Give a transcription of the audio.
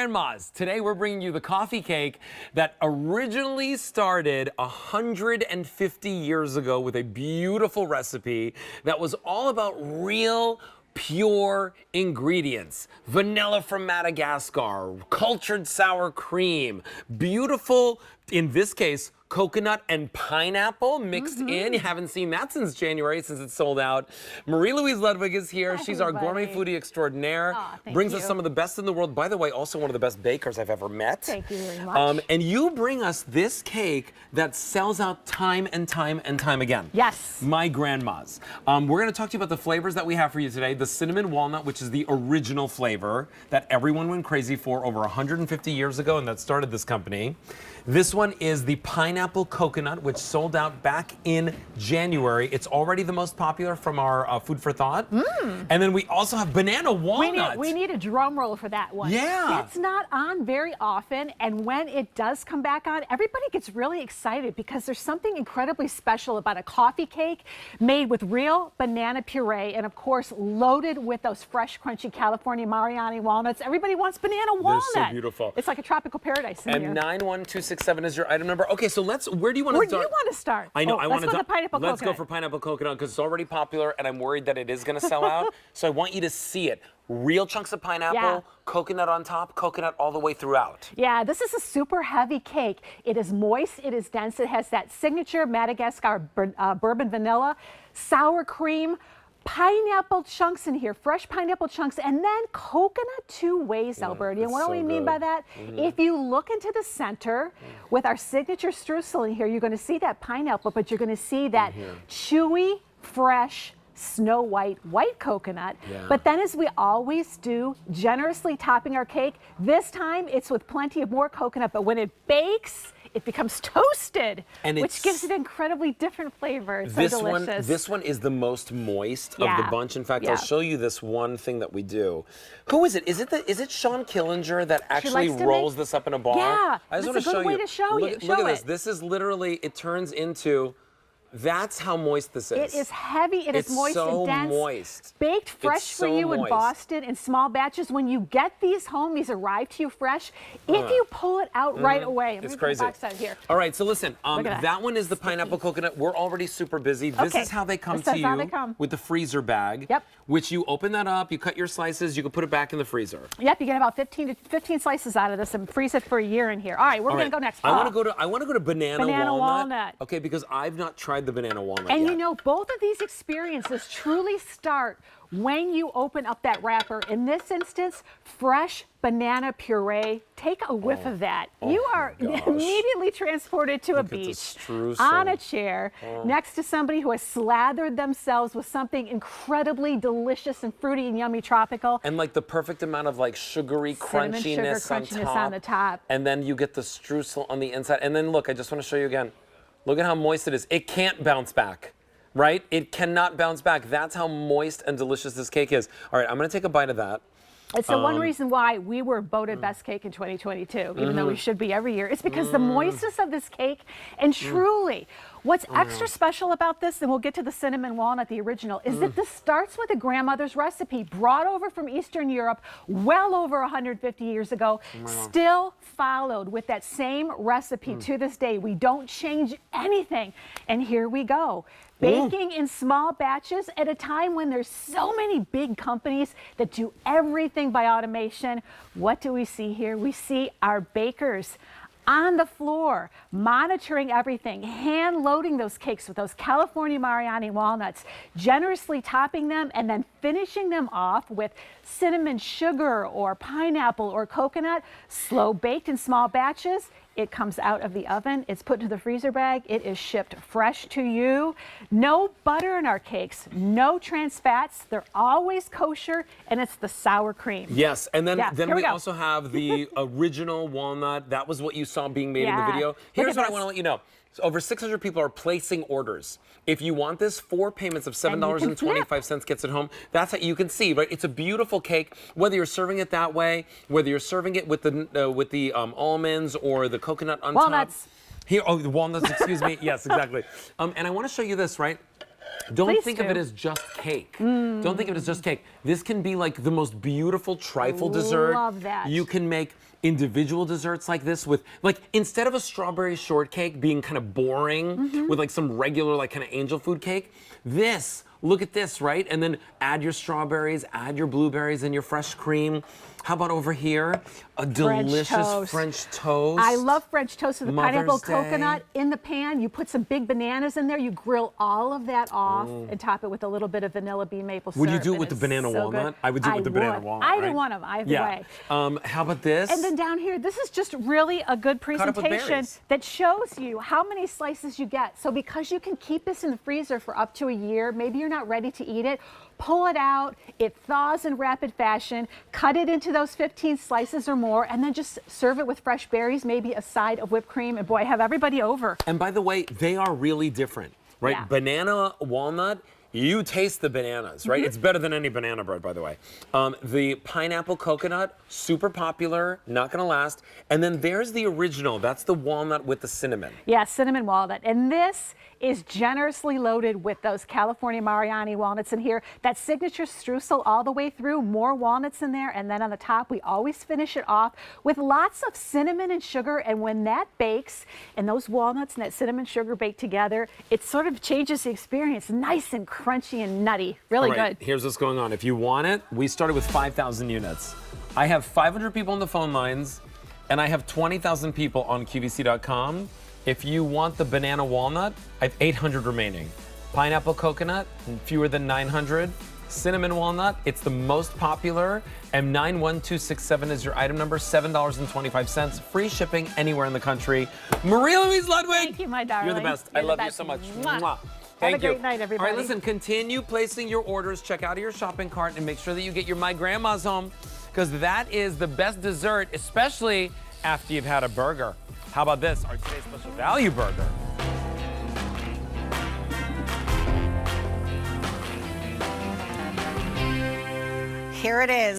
Grandmas. Today we're bringing you the coffee cake that originally started 150 years ago with a beautiful recipe that was all about real, pure ingredients. Vanilla from Madagascar, cultured sour cream, beautiful, in this case, coconut and pineapple mixed in. You haven't seen that since January, since it's sold out. Marie-Louise Ludwig is here. Hi, She's our gourmet foodie extraordinaire. Brings us some of the best in the world. By the way, also one of the best bakers I've ever met. Thank you very much. And you bring us this cake that sells out time and time and time again. Yes. My grandma's. We're going to talk to you about the flavors that we have for you today. The cinnamon walnut, which is the original flavor that everyone went crazy for over 150 years ago, and that started this company. This one is the pineapple coconut, which sold out back in January. It's already the most popular from our Food for Thought. And then we also have banana walnut. We need a drum roll for that one. Yeah. It's not on very often, and when it does come back on, everybody gets really excited because there's something incredibly special about a coffee cake made with real banana puree and, of course, loaded with those fresh, crunchy California Mariani walnuts. Everybody wants banana walnut. They're so beautiful. It's like a tropical paradise in here. And 91267 is your item number. Okay, so where do you want to start? Where do you want to start? I know. I want to go pineapple Let's coconut. go for pineapple coconut because it's already popular, and I'm worried that it is going to sell out. So I want you to see it. Real chunks of pineapple, coconut on top, coconut all the way throughout. Yeah, this is a super heavy cake. It is moist, it is dense, it has that signature Madagascar bourbon vanilla, sour cream, pineapple chunks in here, fresh pineapple chunks, and then coconut two ways, Alberti. And what do we mean by that? If you look into the center with our signature streusel in here, you're going to see that pineapple, but you're going to see that chewy, fresh, snow white coconut. But then, as we always do, generously topping our cake. This time it's with plenty of more coconut, but when it bakes, it becomes toasted, which gives it incredibly different flavor. It's so delicious. This one is the most moist of the bunch. In fact, I'll show you this one thing that we do. Who is it? Is it Sean Killinger that actually rolls this up in a ball? Yeah, I just that's a good way to show you. Look at this. This is literally, it turns into. That's how moist this is. It is heavy, it is moist and dense. Moist. Baked fresh for you in Boston in small batches. When you get these home, these arrive to you fresh. If you pull it out right away. It's crazy. Box out here. All right, so listen, that one is the pineapple coconut. We're already super busy. This is how they come to you with the freezer bag. Which you open that up, you cut your slices, you can put it back in the freezer. Yep, you get about 15 slices out of this and freeze it for a year in here. All right, where are we going to go next? I want to go to banana walnut. Okay, because I've not tried the banana walnut and yet. you know, both of these experiences truly start when you open up that wrapper. In this instance, fresh banana puree. Take a whiff of that. You are immediately transported to a beach, on a chair, next to somebody who has slathered themselves with something incredibly delicious and fruity and yummy tropical. And like the perfect amount of like sugary crunchiness on the top. And then you get the streusel on the inside. And then look, I just want to show you again. Look at how moist it is. It can't bounce back. Right? It cannot bounce back. That's how moist and delicious this cake is. All right, I'm going to take a bite of that. It's the one reason why we were voted best cake in 2022, even though we should be every year. It's because the moistness of this cake, and truly, what's extra special about this, and we'll get to the cinnamon walnut, the original, is that this starts with a grandmother's recipe brought over from Eastern Europe well over 150 years ago, still followed with that same recipe to this day. We don't change anything. And here we go. Baking in small batches at a time when there's so many big companies that do everything by automation. What do we see here? We see our bakers on the floor, monitoring everything, hand loading those cakes with those California Mariani walnuts, generously topping them and then finishing them off with cinnamon sugar or pineapple or coconut, slow baked in small batches. It comes out of the oven, it's put into the freezer bag, it is shipped fresh to you. No butter in our cakes, no trans fats, they're always kosher, and it's the sour cream. Yes, and then we also have the original walnut. That was what you saw being made in the video. Here's what I want to let you know. So over 600 people are placing orders. If you want this, 4 payments of $7.25 gets it home. That's how you can see, right? It's a beautiful cake. Whether you're serving it that way, whether you're serving it with the almonds or the coconut on walnuts. Top. Here, the walnuts. Excuse me. Yes, exactly. And I want to show you this, right? Don't Please think of do. it as just cake. Don't think of it as just cake. This can be like the most beautiful trifle dessert. Love that. You can make individual desserts like this with, like, instead of a strawberry shortcake being kind of boring with like some regular like kind of angel food cake, this, look at this, right? And then add your strawberries, add your blueberries and your fresh cream. How about over here? A delicious French toast. I love French toast with the pineapple Mother's Day. coconut in the pan. You put some big bananas in there. You grill all of that off and top it with a little bit of vanilla bean maple syrup. Would you do it with and the banana it's so walnut? good. I would do it with the banana walnut. Either right? one of them, either way. How about this? And then down here, this is just really a good up with presentation berries. that shows you how many slices you get. So because you can keep this in the freezer for up to a year, maybe you're not ready to eat it, pull it out, it thaws in rapid fashion, cut it into those 15 slices or more, and then just serve it with fresh berries, maybe a side of whipped cream, and boy, have everybody over. And by the way, they are really different, right? Yeah. Banana walnut, you taste the bananas, right? It's better than any banana bread, by the way. The pineapple coconut, super popular, not gonna last. And then there's the original, that's the walnut with the cinnamon. Yeah, cinnamon walnut. And this is generously loaded with those California Mariani walnuts in here. That signature streusel all the way through, more walnuts in there. And then on the top, we always finish it off with lots of cinnamon and sugar. And when that bakes and those walnuts and that cinnamon sugar bake together, it sort of changes the experience. Nice and crunchy and nutty. Really All right, good. here's what's going on. If you want it, we started with 5,000 units. I have 500 people on the phone lines, and I have 20,000 people on QVC.com. If you want the banana walnut, I have 800 remaining. Pineapple coconut, fewer than 900. Cinnamon walnut, it's the most popular. And 91267 is your item number, $7.25. Free shipping anywhere in the country. Maria Louise Ludwig. Thank you, my darling. You're the best. You're I the love you best. so much. Mwah. Mwah. Have Thank a great you. night, everybody. All right, listen, continue placing your orders. Check out of your shopping cart and make sure that you get your My Grandma's home, because that is the best dessert, especially after you've had a burger. How about this, our today's special value burger? Here it is.